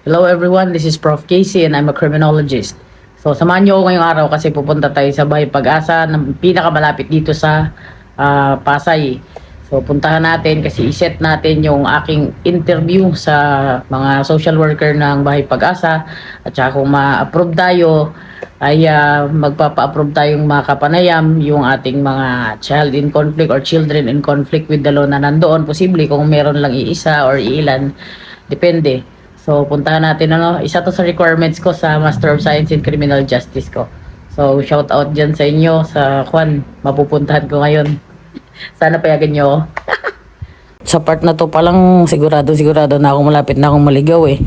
Hello everyone, this is Prof. Casey and I'm a criminologist. So samahan niyo ako ngayong araw kasi pupunta tayo sa Bahay Pag-asa na pinakamalapit dito sa Pasay. So puntahan natin kasi iset natin yung aking interview sa mga social worker ng Bahay Pag-asa at saka kung ma-approve tayo ay magpapa-approve tayong makapanayam yung ating mga child in conflict or children in conflict with the law na nandoon. Posible kung meron lang iisa or iilan, depende. So, puntahan natin, isa to sa requirements ko sa Master of Science in Criminal Justice ko. So, shout out dyan sa inyo, sa mapupuntahan ko ngayon. Sana payagan nyo ako. Sa part na to palang sigurado na akong malapit na akong maligaw eh.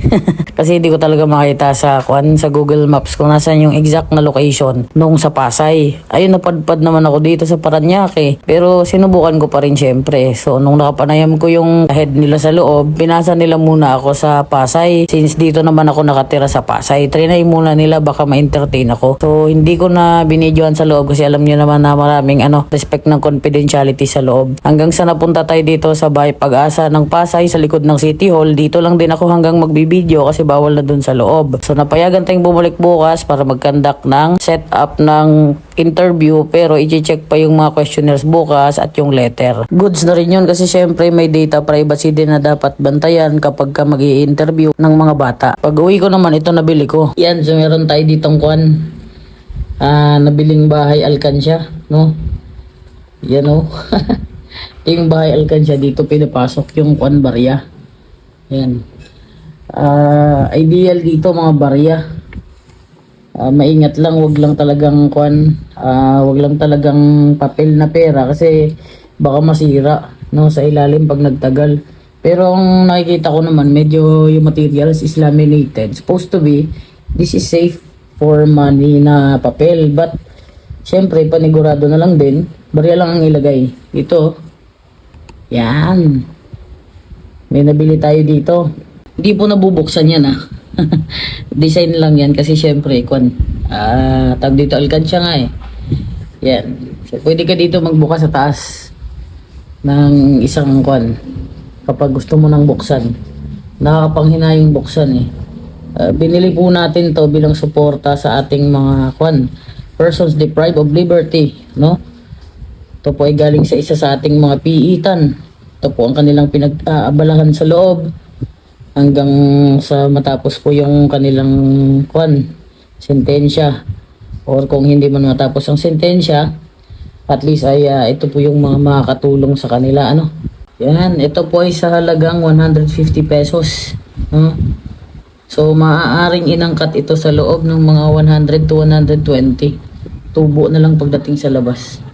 Kasi hindi ko talaga makita sa sa Google Maps kung nasaan yung exact na location nung sa Pasay. Ayun, napadpad naman ako dito sa Parañaque. Pero sinubukan ko pa rin syempre. So nung nakapanayam ko yung head nila sa loob, pinasa nila muna ako sa Pasay. Since dito naman ako nakatira sa Pasay, trinay muna nila baka ma-entertain ako. So hindi ko na binidyoan sa loob kasi alam niyo naman na maraming respect ng confidentiality sa loob. Hanggang sa napunta tayo dito sa Bahay Pag-asa ng Pasay sa likod ng City Hall, dito lang din ako hanggang magbibideo kasi bawal na dun sa loob. So napayagan tayong bumalik bukas para mag-conduct ng setup ng interview, pero i-check pa yung mga questionnaires bukas at yung letter. Goods na rin yun kasi syempre may data privacy din na dapat bantayan kapag ka mag-i-interview ng mga bata. Pag uwi ko naman, ito nabili ko. Yan, so meron tayo ditong nabiling bahay alkansya, no? Yan o. Yung bahay alkansya dito pinapasok yung barya. Yan. Ideal dito mga barya. Maingat lang, wag lang talagang wag lang talagang papel na pera kasi baka masira no sa ilalim pag nagtagal. Pero ang nakikita ko naman medyo yung materials is laminated. Supposed to be this is safe for money na papel, but syempre panigurado na lang din, barya lang ang ilagay. Ito, yan. May nabili tayo dito. Hindi po nabubuksan yan Design lang yan kasi syempre tag dito alkansya nga eh. Yan. So pwede ka dito magbukas sa taas ng isang kapag gusto mo nang buksan. Nakakapanghinayang buksan eh. Binili po natin to bilang suporta sa ating mga persons deprived of liberty, no? Ito po ay galing sa isa sa ating mga piitan. Ito po ang kanilang pinag-aabalahan sa loob hanggang sa matapos po yung kanilang sentensya. Or kung hindi man matapos ang sentensya, at least ay ito po yung mga makakatulong sa kanila. Yan, ito po ay sa halagang 150 pesos. So maaaring inangkat ito sa loob ng mga 100 to 120. Tubo na lang pagdating sa labas.